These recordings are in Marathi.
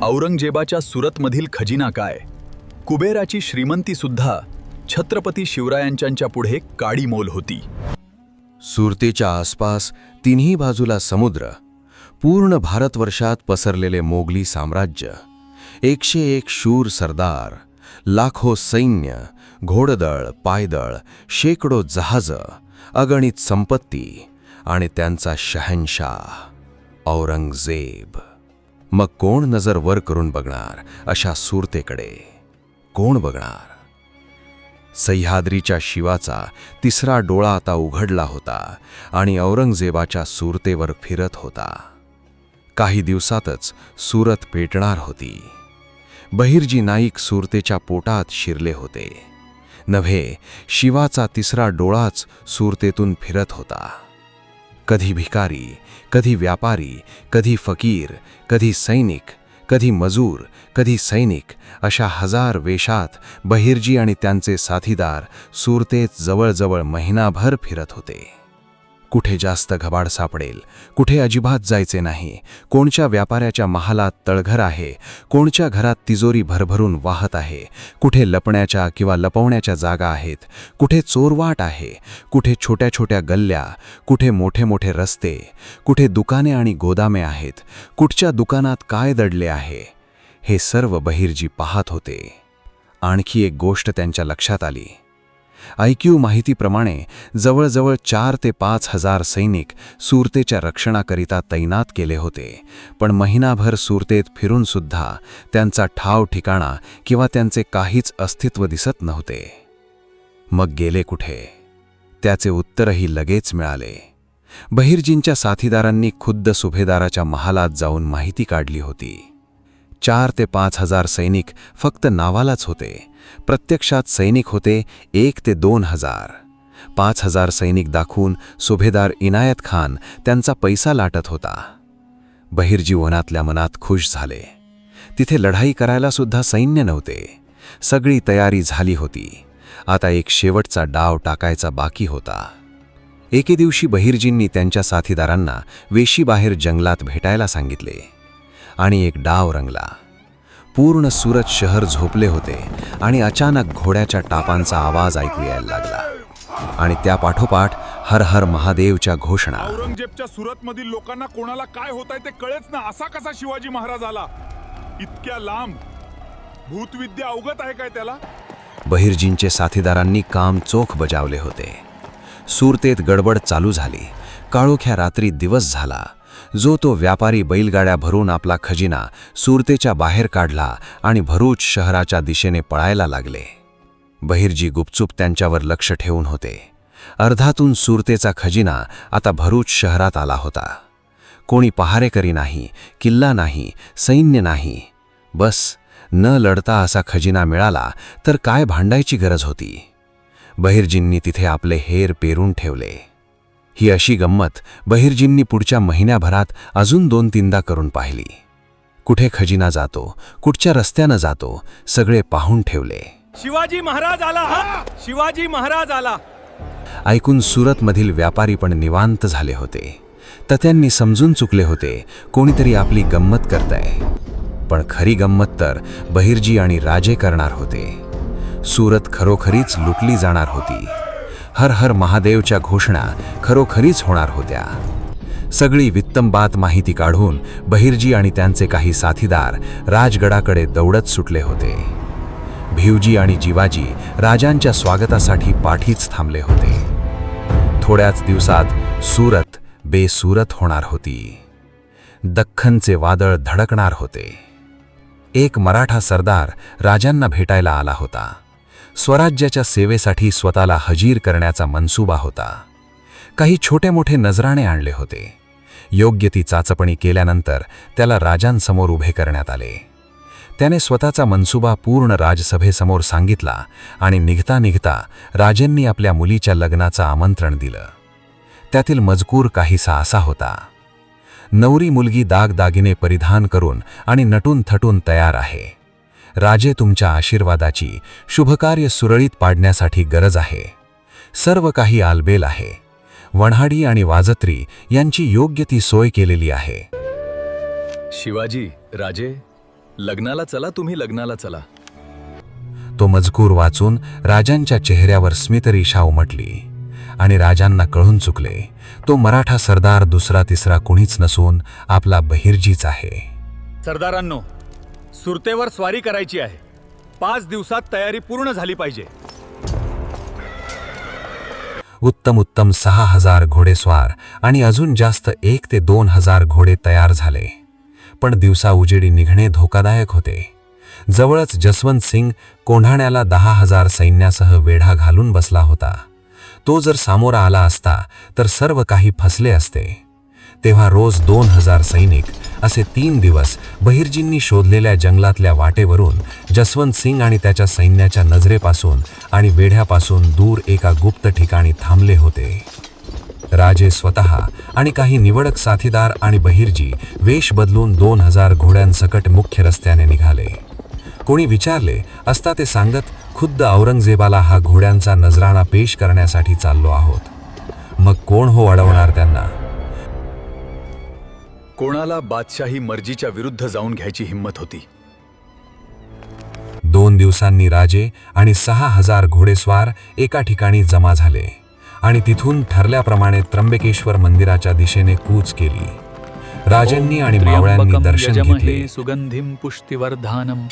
औरंगजेबाच्या सुरतमधील खजिना काय? कुबेराची श्रीमंती सुद्धा छत्रपती शिवरायांच्या पुढे काडी मोल होती. सुरतेच्या आसपास तिन्ही बाजूला समुद्र, पूर्ण भारतवर्षात पसरलेले मोगली साम्राज्य, 101 शूर सरदार, लाखो सैन्य, घोडदळ, पायदळ, शेकडो जहाजं, अगणित संपत्ती आणि त्यांचा शहंशाह औरंगजेब. मग कोण नजर वर करून बघणार अशा सुरतेकडे? कोण बघणार? सह्याद्रीच्या शिवाचा तिसरा डोळा आता उघडला होता आणि औरंगजेबाच्या सुरतेवर फिरत होता. काही दिवसातच सुरत पेटणार होती. बहिर्जी नाईक सुरतेच्या पोटात शिरले होते. नव्हे, शिवाचा तिसरा डोळाच सुरतेतून फिरत होता. कधी भिकारी, कधी व्यापारी, कधी फकीर, कधी सैनिक, कधी मजूर, कधी सैनिक, अशा हजार वेशात बहिर्जी आणि त्यांचे साथीदार सुरतेत जवळजवळ महिनाभर फिरत होते. कुठे जास्त घबाड सापडेल, कुठे अजिबात जायचे नाही, कोणच्या व्यापाऱ्याच्या महालात तळघर आहे, कोणच्या घरात तिजोरी भरभरून वाहत आहे, कुठे लपण्याच्या किंवा लपवण्याच्या जागा आहेत, कुठे चोरवाट आहे, कुठे छोट्या छोट्या गल्ल्या, कुठे मोठे मोठे रस्ते, कुठे दुकाने आणि गोदामे आहेत, कुठच्या दुकानात काय दडले आहे, हे सर्व बहिर्जी पाहत होते. आणखी एक गोष्ट त्यांच्या लक्षात आली. IQ माहितीप्रमाणे जवळजवळ 4 ते 5 हजार सैनिक सुरतेच्या रक्षणाकरिता तैनात केले होते, पण महिनाभर सुरतेत फिरून सुद्धा त्यांचा ठाव ठिकाणा किंवा त्यांचे काहीच अस्तित्व दिसत नव्हते. मग गेले कुठे? त्याचे उत्तरही लगेच मिळाले. बहिर्जींच्या साथीदारांनी खुद्द सुभेदाराच्या महालात जाऊन माहिती काढली होती. 4 ते 5 हजार सैनिक फक्त नावालाच होते. प्रत्यक्षात सैनिक होते 1 ते 2 हजार. 5 हजार सैनिक दाखवून सुभेदार इनायत खान त्यांचा पैसा लाटत होता. बहिर्जी मनातल्या मनात खुश झाले. तिथे लढाई करायला सुद्धा सैन्य नव्हते. सगळी तयारी झाली होती. आता एक शेवटचा डाव टाकायचा बाकी होता. एके दिवशी बहिर्जींनी त्यांच्या साथीदारांना वेशीबाहेर जंगलात भेटायला सांगितले आणि एक डाव रंगला. पूर्ण सुरत शहर झोपले होते आणि अचानक घोड्याच्या टापांचा आवाज ऐकू यायला लागला आणि त्या पाठोपाठ हर हर महादेवच्या घोषणा. औरंगजेबच्या सुरतमधील लोकांना कोणाला काय होतंय ते कळेच ना. असा कसा शिवाजी महाराज आला इतक्या लांब? भूतविद्या अवगत आहे काय त्याला? बहिर्जींचे साथीदारांनी काम चोख बजावले होते. सुरतेत गडबड चालू झाली. काळोख्या रात्री दिवस झाला. जो तो व्यापारी बैलगाड्या भरून आपला खजिना सुरतेच्या बाहेर काढला आणि भरूच शहराच्या दिशेने पळायला लागले. बहिर्जी गुपचूप त्यांच्यावर लक्ष ठेवून होते. अर्धातून सुरतेचा खजिना आता भरूच शहरात आला होता. कोणी पहारेकरी नाही, किल्ला नाही, सैन्य नाही. बस न लढता असा खजिना मिळाला तर काय भांडायची गरज होती. बहिर्जींनी तिथे आपले हेर पेरून ठेवले. ही अशी गंमत बहिर्जींनी पुढच्या महिन्याभरात अजून 2-3दा करून पाहिली. कुठे खजिना जातो, कुठच्या रस्त्यानं जातो, सगळे पाहून ठेवले. शिवाजी महाराज आला, हा शिवाजी महाराज आला. ऐकून सुरतमधील व्यापारी पण निवांत झाले होते. तत्यांनी समजून चुकले होते, कोणीतरी आपली गंमत करतंय. पण खरी गंमत तर बहिर्जी आणि राजे करणार होते. सुरत खरोखरीच लुटली जाणार होती. हर हर महादेवच्या घोषणा खरोखरीच होणार होत्या. सगळी वित्तंबात माहिती काढून बहिर्जी आणि त्यांचे काही साथीदार राजगडाकडे दौडत सुटले होते. भिवजी आणि जिवाजी राजांच्या स्वागतासाठी पाठीच थांबले होते. थोड्याच दिवसात सुरत बेसुरत होणार होती. दख्खनचे वादळ धडकणार होते. एक मराठा सरदार राजांना भेटायला आला होता. स्वराज्याच्या सेवेसाठी स्वतःला हजीर करण्याचा मनसूबा होता. काही छोटे मोठे नजराणे आणले होते. योग्य ती चाचपणी केल्यानंतर त्याला राजांसमोर उभे करण्यात आले. त्याने स्वतःचा मनसूबा पूर्ण राजसभेसमोर सांगितला आणि निघता निघता राजांनी आपल्या मुलीच्या लग्नाचं आमंत्रण दिलं. त्यातील मजकूर काहीसा असा होता: नवरी मुलगी दागदागिने परिधान करून आणि नटून थटून तयार आहे. राजे तुमच्या आशीर्वादाची शुभकार्य सुरळीत पाडण्यासाठी गरज आहे. सर्व काही आलबेल आहे. वन्हाडी आणि वाजत्री यांची योग्य ती सोय केलेली आहे. शिवाजी, राजे, लग्नाला चला, तुम्ही लग्नाला चला. तो मजकूर वाचून राजांच्या चेहऱ्यावर स्मितरेषा उमटली आणि राजांना कळून चुकले, तो मराठा सरदार दुसरा तिसरा कुणीच नसून आपला बहिर्जीच आहे. सरदारांनो, सुरतेवर स्वारी करायची आहे. 5 दिवसात तयारी पूर्ण झाली पाहिजे. उत्तम उत्तम 6000 घोडेस्वार आणि अजून जास्त 1 ते 2000 घोडे तयार झाले. पण दिवसा उजेडी निघणे धोकादायक होते. जवळच जसवंत सिंग कोंढाण्याला 10,000 सैन्यासह वेढा घालून बसला होता. तो जर सामोरा आला असता तर सर्व काही फसले असते. तेव्हा रोज 2000 सैनिक असे 3 दिवस बहिर्जींनी शोधलेल्या जंगलातल्या वाटेवरून जसवंत सिंग आणि त्याच्या सैन्याच्या नजरेपासून आणि वेढ्यापासून दूर एका गुप्त ठिकाणी थांबले होते. राजे स्वतः आणि काही निवडक साथीदार आणि बहिर्जी वेश बदलून 2000 घोड्यांसकट मुख्य रस्त्याने निघाले. कोणी विचारले असता ते सांगत, खुद्द औरंगजेबाला हा घोड्यांचा नजराणा पेश करण्यासाठी चाललो आहोत. मग कोण हो अडवणार त्यांना? कोणाला बादशाही मर्जीच्या विरुद्ध जाऊन घ्यायची हिंमत होती? 2 दिवसांनी राजे आणि 6000 घोडेस्वार एका ठिकाणी जमा झाले आणि तिथून ठरल्याप्रमाणे त्र्यंबकेश्वर मंदिराच्या दिशेने कूच केली. राजांनी आणि मावळ्यांनी दर्शन घेतले. सुगंधिम पुष्टिवर्धानम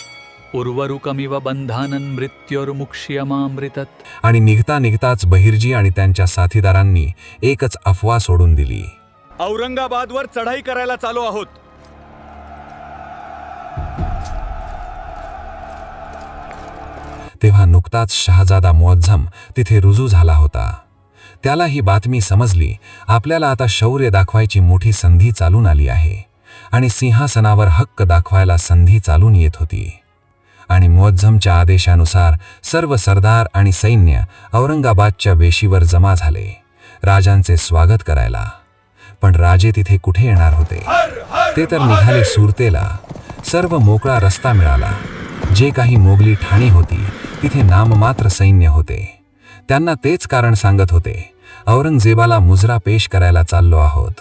उर्वरुकमिव बंधानन मृत्योर्मुक्ष्यमामृतत. आणि निघता निघताच बहिर्जी आणि त्यांच्या साथीदारांनी एकच अफवा सोडून दिली. औरंगाबादवर चढाई करायला चालू आहोत. तेव्हा नुकताच शहाजादा मुअज्जम तिथे रुजू झाला होता. त्याला ही बातमी समजली, आपल्याला आता शौर्य दाखवायची मोठी संधी चालून आली आहे आणि सिंहासनावर हक्क दाखवायला संधी चालून येत होती. आणि मुअज्जमच्या आदेशानुसार सर्व सरदार आणि सैन्य औरंगाबादच्या वेशीवर जमा झाले राजांचे स्वागत करायला. पण राजे तिथे कुठे येणार होते? ते तर निघाले सुरतेला. सर्व मोकळा रस्ता मिळाला. जे काही मोगली ठाणी होती तिथे नाममात्र सैन्य होते. त्यांना तेच कारण सांगत होते, औरंगजेबाला मुजरा पेश करायला चाललो आहोत.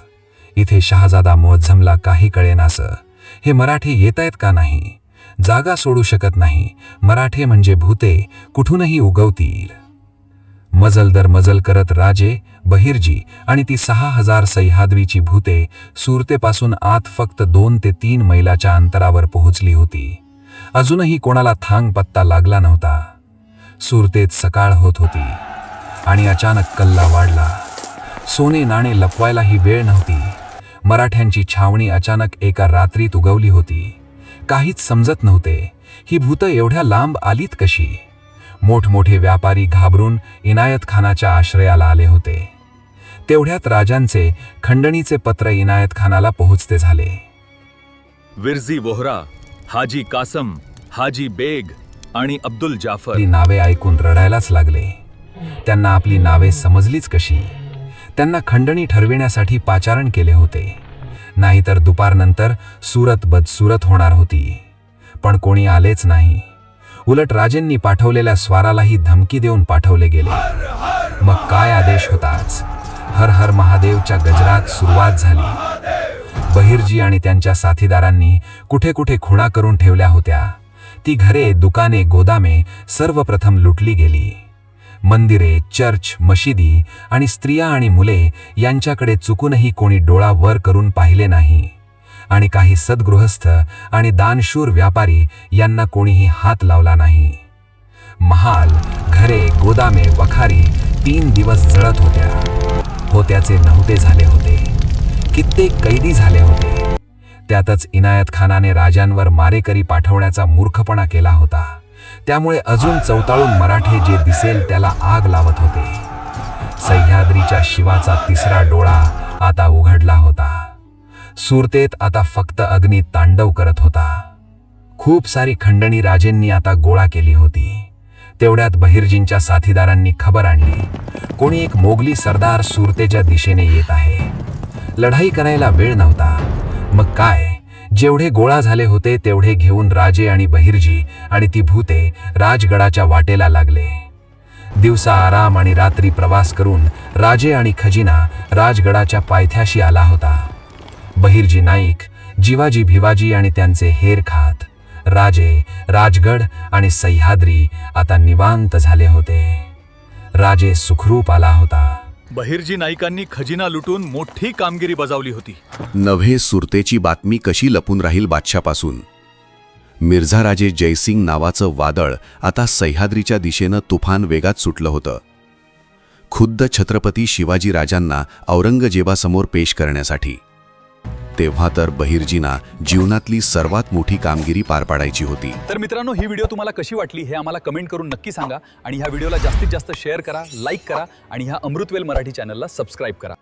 इथे शहाजादा मुअज्जमला काही कळेनासं, हे मराठे येतायत का नाही? जागा सोडू शकत नाही. मराठे म्हणजे भूते, कुठूनही उगवतील. मजल दर मजल करत राजे, बहिर्जी आणि ती 6000 सह्याद्रीची भूते सुरतेपासून आत फक्त 2 ते 3 मैलाच्या अंतरावर पोहोचली होती. अजूनही कोणाला थांग पत्ता लागला नव्हता. सुरतेत सकाळ होत होती आणि अचानक कल्ला वाढला. सोने नाणे लपवायलाही वेळ नव्हती. मराठ्यांची छावणी अचानक एका रात्रीत उगवली होती. काहीच समजत नव्हते, ही भूतं एवढ्या लांब आलीत कशी? मोठमोठे व्यापारी घाबरून इनायत खानाच्या आश्रयाला आले होते. तेवढ्यात राजांचे खंडणीचे पत्र इनायत खानाला पोहोचते झाले. विरजी वोहरा, हाजी कासम, हाजी बेग आणि अब्दुल जाफर आपली नावे ऐकून रडायलाच लागले. त्यांना आपली नावे समजलीच कशी? त्यांना खंडणी ठरविण्यासाठी पाचारण केले होते, नाहीतर दुपारनंतर सुरत बदसुरत होणार होती. पण कोणी आलेच नाही. उलट राजेंनी पाठवलेल्या स्वारालाही धमकी देऊन पाठवले गेले. मग काय आदेश होताच? हर हर महादेवच्या गजरात सुरुवात झाली. बहिर्जी आणि त्यांच्या साथीदारांनी कुठे कुठे खुणा करून ठेवल्या होत्या. ती घरे, दुकाने, गोदामे सर्वप्रथम लुटली गेली. मंदिरे, चर्च, मशिदी आणि स्त्रिया आणि मुले यांच्याकडे चुकूनही कोणी डोळा वर करून पाहिले नाही. आणि काही सद्गृहस्थ आणि दानशूर व्यापारी यांना कोणीही हात लावला नाही. महाल, घरे, गोदामे, वखारी 3 दिवस जळत होत्या. होत्याचे नव्हते झाले होते. कित्येक कैदी झाले होते. त्यातच इनायत खानाने राजांवर मारेकरी पाठवण्याचा मूर्खपणा केला होता. त्यामुळे अजून चवताळून मराठे जे दिसेल त्याला आग लावत होते. सह्याद्रीच्या शिवाचा 3रा डोळा आता उघडला होता. सुरतेत आता फक्त अग्नी तांडव करत होता. खूप सारी खंडणी राजेंनी आता गोळा केली होती. तेवढ्यात बहिर्जींच्या साथीदारांनी खबर आणली, कोणी एक मोगली सरदार सुरतेच्या दिशेने येत आहे. लढाई करायला वेळ नव्हता. मग काय, जेवढे गोळा झाले होते तेवढे घेऊन राजे आणि बहिर्जी आणि ती भूते राजगडाच्या वाटेला लागले. दिवसा आराम आणि रात्री प्रवास करून राजे आणि खजिना राजगडाच्या पायथ्याशी आला होता. बहिर्जी नाईक, जिवाजी भिवाजी आणि त्यांचे हेर खात राजे, राजगड आणि सह्याद्री आता निवांत झाले होते. राजे सुखरूप आला होता. बहिर्जी नाईकांनी खजिना लुटून मोठी कामगिरी बजावली होती. नव्हे सुरतेची बातमी कशी लपून राहील बादशापासून. मिर्झा राजे जयसिंग नावाचं वादळ आता सह्याद्रीच्या दिशेनं तुफान वेगात सुटलं होतं. खुद्द छत्रपती शिवाजी राजांना औरंगजेबासमोर पेश करण्यासाठी. तेव्हा तर बहिर्जींना जीवनातली सर्वात मोठी कामगिरी पार पाडायची होती. तर मित्रांनो, ही व्हिडिओ तुम्हाला कशी वाटली हे आम्हाला कमेंट करून नक्की सांगा आणि ह्या व्हिडिओला जास्तीत जास्त शेअर करा, लाईक करा आणि ह्या अमृतवेल मराठी चॅनलला सबस्क्राईब करा.